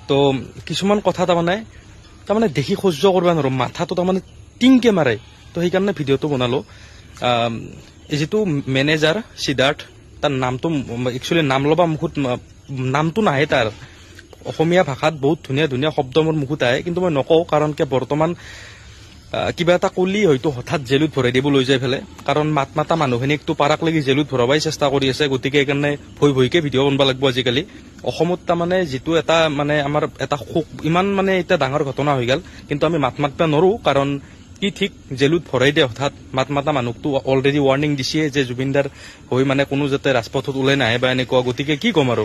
তো কিছুমান কথা তাৰমানে দেখি সহ্য কৰিব নোৱাৰো, মাথাটো তাৰমানে টিংকে মাৰে। তো সেইকাৰণে ভিডিঅ'টো বনালো। এই যিটো মেনেজাৰ সিদ্ধাৰ্থ, তাৰ নামটো একচুৱেলি নাম ল'বা মুখত নামটো নাহে। তাৰ অসমীয়া ভাষাত বহুত ধুনীয়া ধুনীয়া শব্দ মোৰ মুখত আহে, কিন্তু মই নকওঁ, কাৰণ কিয় বৰ্তমান কিবা এটা কলি হয়তো হঠাৎ জেলত ভৰাই দিব লৈ যাই ফেলে, কাৰণ মাত মাতা মানুহখিনিকতো পাৰাক লাগি জেলত ভৰাবাই চেষ্টা কৰি আছে। গতিকে সেইকাৰণে ভয়কে ভিডিঅ' বনাব লাগিব আজিকালি। অসমত তাৰমানে যিটো এটা আমাৰ এটা শোক, ইমান এতিয়া ডাঙৰ ঘটনা হৈ গ'ল, কিন্তু আমি মাত মাতিব নোৱাৰো, কাৰণ কি ঠিক জেলত ভৰাই দিয়ে হঠাৎ। মাত মাতা মানুহকতো অলৰেডি ৱাৰ্ণিং দিছে যে জুবিনদাৰ হৈ কোনো যাতে ৰাজপথত ওলাই নাহে বা এনেকুৱা। গতিকে কি ক'ম আৰু,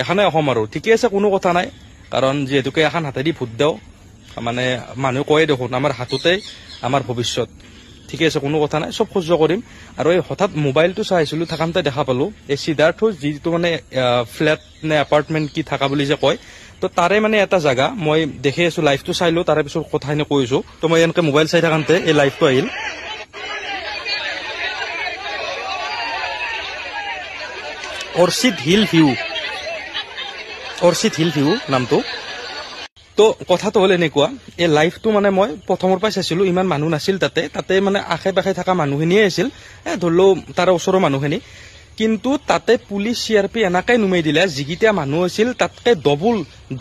এখনে অসম আৰু ঠিকে আছে, কোনো কথা নাই, কাৰণ যিহেতুকে এখন হাতেদি ভোট দিওঁ, মানুহে কয়ে দেখোন আমাৰ হাততে আমাৰ ভৱিষ্যত। ঠিকে আছে, কোনো কথা নাই, চব সহ্য কৰিম। আৰু এই হঠাৎ মোবাইলটো চাইছিলো, থাকান্তে দেখা পালো এই সিদ্ধাৰ্থৰ যিটো ফ্লেট নে এপাৰ্টমেণ্ট কি থাকা বুলি যে কয়, তো তাৰে এটা জাগা মই দেখি আছো, লাইভটো চাইলো, তাৰে পিছত কথাখিনি কৈছো। তো মই এনেকে মোবাইল চাই থাকান্তে এই লাইভটো আহিল। অৰ্চিড হিল ভিউ নামটো। তো কথাটো হ'ল এনেকুৱা, এই লাইভটো মই প্ৰথমৰ পৰাই চাইছিলো, ইমান মানুহ নাছিল তাতে আশে পাশে থকা মানুহখিনিয়ে আছিল, ধৰি লও তাৰে ওচৰৰ মানুহখিনি। কিন্তু তাতে পুলিচ CRP এনেকৈ নুমাই দিলে, যিকেইটা মানুহ আছিল তাতকে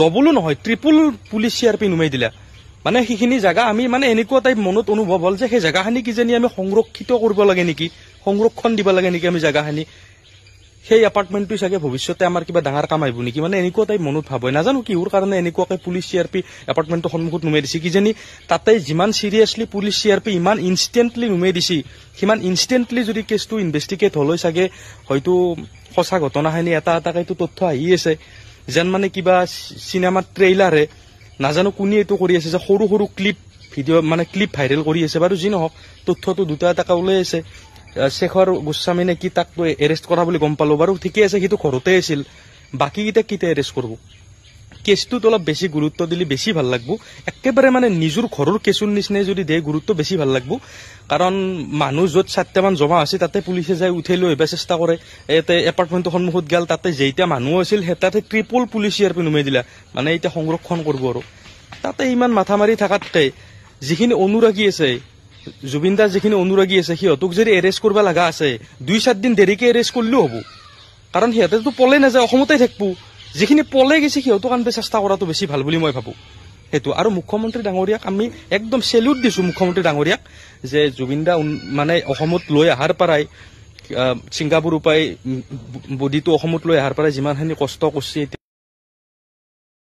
ডবলো নহয়, ট্ৰিপল পুলিচ CRP নুমাই দিলে। সেইখিনি জেগা আমি এনেকুৱা টাইপ মনত অনুভৱ হ'ল যে সেই জেগাখিনি কিজানি আমি সংৰক্ষিত কৰিব লাগে নেকি, সংৰক্ষণ দিব লাগে নেকি আমি জেগাখিনি। সেই এপাৰ্টমেণ্টটো চাগে ভৱিষ্যতে আমাৰ কিবা ডাঙৰ কাম আহিব নেকি, এনেকুৱা টাইপ মনত ভাব হয়। নাজানো কিহৰ কাৰণে এনেকুৱাকে পুলিচ CRP এপাৰ্টমেণ্টৰ সন্মুখত নুমাই দিছে, কিজানি তাতে যিমান চিৰিয়াছলি পুলিচ CRP ইমান ইনষ্টেণ্টলি নুমাই দিছে, সিমান ইনষ্টেণ্টলি যদি কেছটো ইনভেষ্টিগেট হলৈ চাগে হয়তো সঁচা ঘটনাখিনি এটা এটাকেতো তথ্য আহি আছে, যেন কিবা চিনেমাৰ ট্ৰেইলাৰহে। নাজানো কোনে এইটো কৰি আছে, যে সৰু সৰু ভিডিঅ' ক্লিপ ভাইৰেল কৰি আছে। বাৰু যি নহওক, তথ্যটো দুটা এটাকে ওলাই আছে। শেখৰ গোস্বামী নে কি, তাক এৰেষ্ট কৰা বুলি গম পালো। বাৰু ঠিকে আছে, সিটো ঘৰতে আছিল, বাকীকেইটাক কেতিয়া এৰেষ্ট কৰিব। কেছটোত অলপ বেছি গুৰুত্ব দিলে বেছি ভাল লাগব। একেবাৰে নিজৰ ঘৰৰ কেছৰ নিচিনাই যদি দিয়ে গুৰুত্ব, বেছি ভাল লাগব। কাৰণ মানুহ য'ত 4টামান জমা আছে, তাতে পুলিচে যাই উঠাই লৈ আহিব চেষ্টা কৰে। ইয়াতে এপাৰ্টমেণ্টৰ সন্মুখত গেল, তাতে যেইটা মানুহ আছিল তাতে ট্ৰিপল পুলিচ CRP নুমাই দিলা, এতিয়া সংৰক্ষণ কৰিব। আৰু তাতে ইমান মাথা মাৰি থকাতকে যিখিনি অনুৰাগী আছে, জুবিনদাৰ যিখিনি অনুৰাগী আছে, সিহঁতক যদি এৰেষ্ট কৰিব লগা আছে, 2-4 দিন দেৰিকে এৰেষ্ট কৰিলেও হ'ব, কাৰণ সিহঁতেতো পলাই নাযায়, অসমতে থাকিব। যিখিনি পলাই গৈছে সিহঁতক আনব চেষ্টা কৰাটো বেছি ভাল বুলি মই ভাবো। সেইটো আৰু মুখ্যমন্ত্ৰী ডাঙৰীয়াক আমি একদম চেলিউট দিছো, মুখ্যমন্ত্ৰী ডাঙৰীয়াক, যে জুবিনদা অসমত লৈ অহাৰ পৰাই, ছিংগাপুৰ উপায় বডিটো অসমত লৈ অহাৰ পৰাই যিমানখিনি কষ্ট কৰিছে।